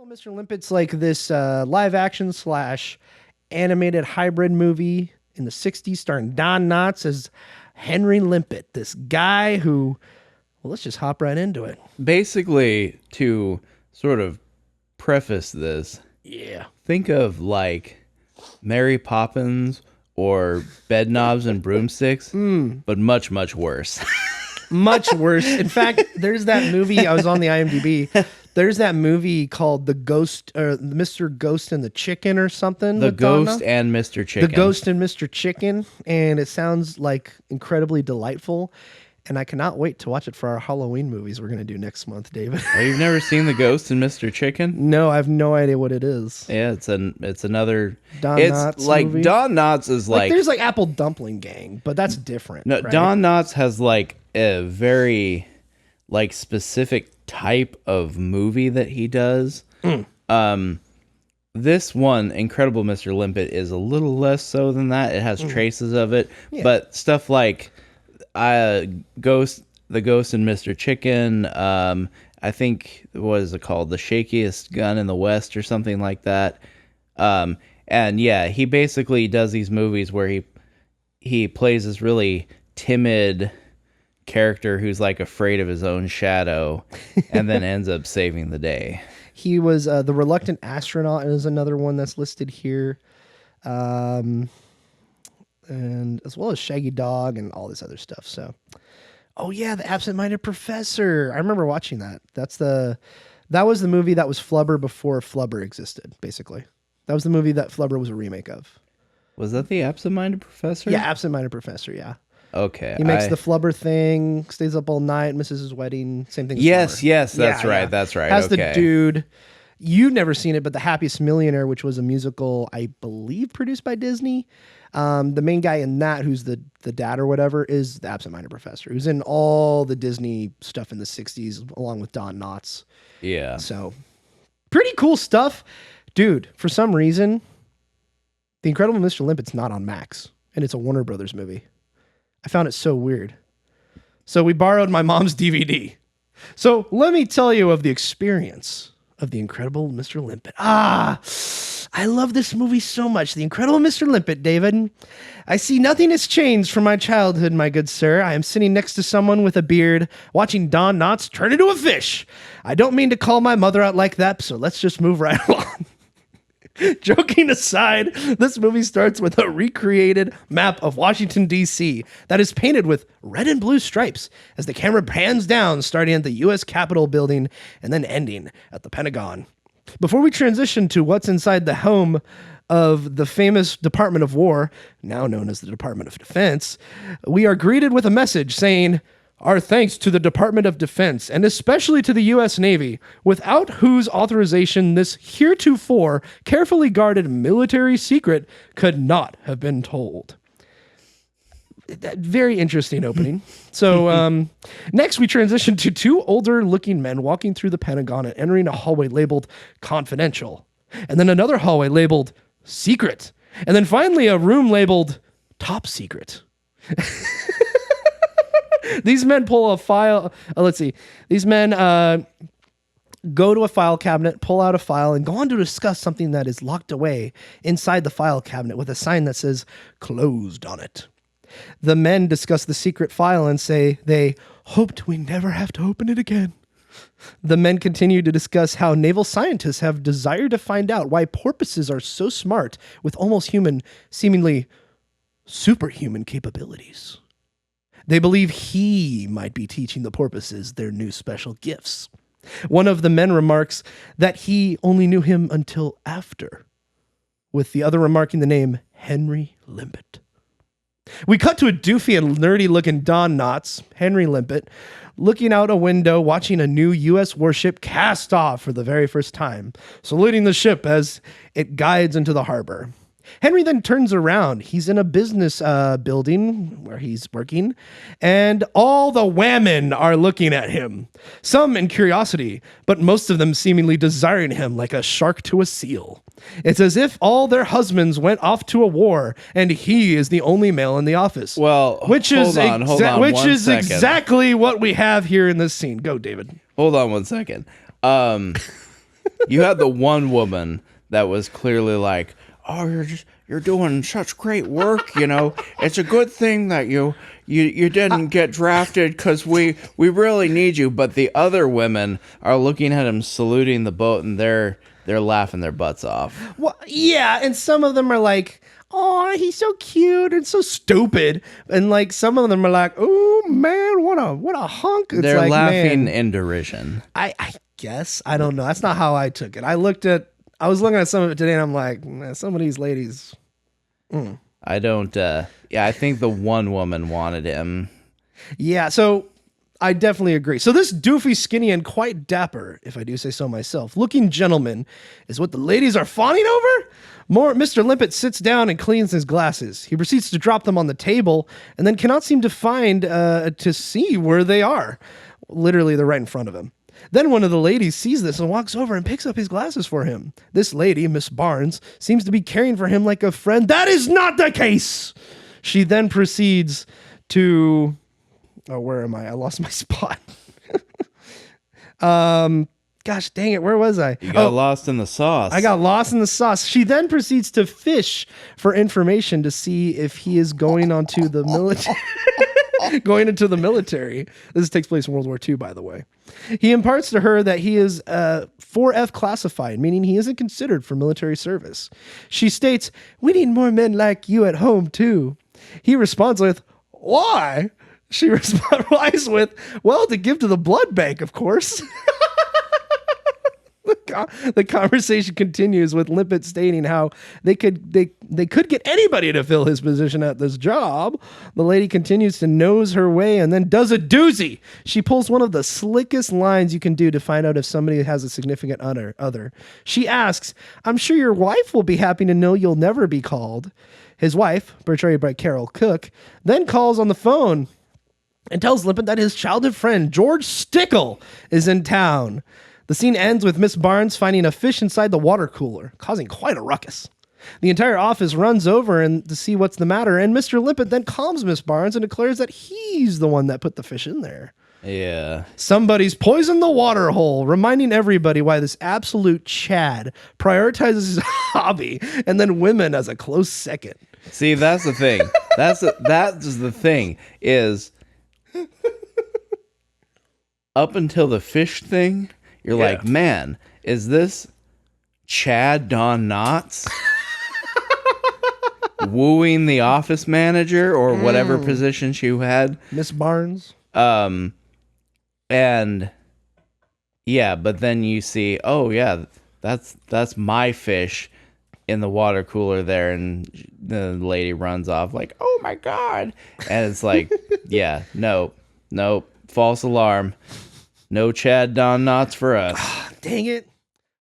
Mr. Limpet's like this live action slash animated hybrid movie in the 60s starring Don Knotts as Henry Limpet, this guy who, well, let's just hop right into it. Basically, to sort of preface this, think of like Mary Poppins or Bedknobs and Broomsticks, but much, much worse. Much worse. In fact, there's that movie, I was on the IMDb. There's that movie called The Ghost, or Mr. Ghost and the Chicken or something. The Ghost and Mr. Chicken. The Ghost and Mr. Chicken. And it sounds like incredibly delightful. And I cannot wait to watch it for our Halloween movies we're going to do next month, David. Oh, you've never seen The Ghost and Mr. Chicken? No, I have no idea what it is. Yeah, it's another Don Knotts It's like movie? Don Knotts is like there's like Apple Dumpling Gang, but that's different. no, right? Don Knotts has like a very like specific type of movie that he does. This one, Incredible Mr. Limpet, is a little less so than that. It has traces of it, but stuff like the Ghost and Mr. Chicken, I think, what is it called? The Shakiest Gun in the West or something like that. And yeah, he basically does these movies where he plays this really timid character who's like afraid of his own shadow and then ends up saving the day. He was The Reluctant Astronaut is another one that's listed here. And as well as Shaggy Dog and all this other stuff. So, oh yeah, The Absent-Minded Professor. I remember watching that. That was the movie that was Flubber before Flubber existed, basically. That was the movie that Flubber was a remake of. Was that The Absent-Minded Professor? Yeah, Absent-Minded Professor, yeah. Okay. He makes the Flubber thing, stays up all night, misses his wedding, same thing as Yes, Flubber. yes, that's right, that's right. Has okay. the dude, you've never seen it, but The Happiest Millionaire, which was a musical, I believe, produced by Disney. The main guy in that, who's the dad or whatever, is the Absent-Minded Professor, who's in all the Disney stuff in the 60s, along with Don Knotts. Yeah. So, pretty cool stuff. Dude, for some reason, The Incredible Mr. Limpet's not on Max, and it's a Warner Brothers movie. I found it so weird. So we borrowed my mom's DVD. So let me tell you of the experience of The Incredible Mr. Limpet. I love this movie so much. The Incredible Mr. Limpet, David. I see nothing has changed from my childhood, my good sir. I am sitting next to someone with a beard, watching Don Knotts turn into a fish. I don't mean to call my mother out like that, so let's just move right along. Joking aside, this movie starts with a recreated map of Washington, D.C. that is painted with red and blue stripes as the camera pans down, starting at the U.S. Capitol building and then ending at the Pentagon. Before we transition to what's inside the home of the famous Department of War, now known as the Department of Defense, we are greeted with a message saying, "Our thanks to the Department of Defense, and especially to the U.S. Navy, without whose authorization this heretofore carefully guarded military secret could not have been told." Very interesting opening. So next we transition to two older-looking men walking through the Pentagon and entering a hallway labeled Confidential, and then another hallway labeled Secret, and then finally a room labeled Top Secret. These men pull a file. Let's see. These men go to a file cabinet, pull out a file, and go on to discuss something that is locked away inside the file cabinet with a sign that says "Closed" on it. The men discuss the secret file and say they hoped we never have to open it again. The men continue to discuss how naval scientists have desired to find out why porpoises are so smart with almost human, seemingly superhuman capabilities. They believe he might be teaching the porpoises their new special gifts. One of the men remarks that he only knew him until after, with the other remarking the name Henry Limpet. We cut to a doofy and nerdy-looking Don Knotts, Henry Limpet, looking out a window, watching a new U.S. warship cast off for the very first time, saluting the ship as it guides into the harbor. Henry then turns around. He's in a business building where he's working, and all the women are looking at him. Some in curiosity, but most of them seemingly desiring him like a shark to a seal. It's as if all their husbands went off to a war, and he is the only male in the office. Well, which is exactly what we have here in this scene. Go, David. Hold on one second. You had the one woman that was clearly like, "Oh, you're doing such great work. You know, it's a good thing that you didn't get drafted because we really need you." But the other women are looking at him, saluting the boat, and they're laughing their butts off. Well, yeah, and some of them are like, "Oh, he's so cute and so stupid," and like some of them are like, "Oh man, what a hunk!" It's They're like, laughing man, in derision. I guess I don't know. That's not how I took it. I was looking at some of it today, and I'm like, man, some of these ladies. I don't. Yeah, I think the one woman wanted him. Yeah, so I definitely agree. So this doofy, skinny, and quite dapper, if I do say so myself, looking gentleman is what the ladies are fawning over? Mr. Limpet sits down and cleans his glasses. He proceeds to drop them on the table and then cannot seem to see where they are. Literally, they're right in front of him. Then one of the ladies sees this and walks over and picks up his glasses for him. This lady, Miss Barnes, seems to be caring for him like a friend. That is not the case! She then proceeds to... Oh, where am I? I lost my spot. Gosh dang it, where was I? You got lost in the sauce. I got lost in the sauce. She then proceeds to fish for information to see if he is going onto the military. Going into the military. This takes place in World War II, by the way. He imparts to her that he is 4F classified, meaning he isn't considered for military service. She states, "We need more men like you at home, too." He responds with, "Why?" She replies with, "Well, to give to the blood bank, of course." The conversation continues with Limpet stating how they could get anybody to fill his position at this job. The lady continues to nose her way and then does a doozy. She pulls one of the slickest lines you can do to find out if somebody has a significant other. She asks, "I'm sure your wife will be happy to know you'll never be called." His wife, portrayed by Carol Cook, then calls on the phone and tells Limpet that his childhood friend, George Stickle, is in town. The scene ends with Miss Barnes finding a fish inside the water cooler, causing quite a ruckus. The entire office runs over to see what's the matter, and Mr. Limpet then calms Miss Barnes and declares that he's the one that put the fish in there. Yeah. Somebody's poisoned the water hole, reminding everybody why this absolute Chad prioritizes his hobby and then women as a close second. See, that's the thing. That's the thing is up until the fish thing, you're like, man, is this Chad Don Knotts wooing the office manager or whatever position she had? Miss Barnes. And yeah, but then you see, oh yeah, that's my fish in the water cooler there, and the lady runs off like, "Oh my god!" And it's like, yeah, nope, false alarm. No Chad Don Knotts for us. Dang it.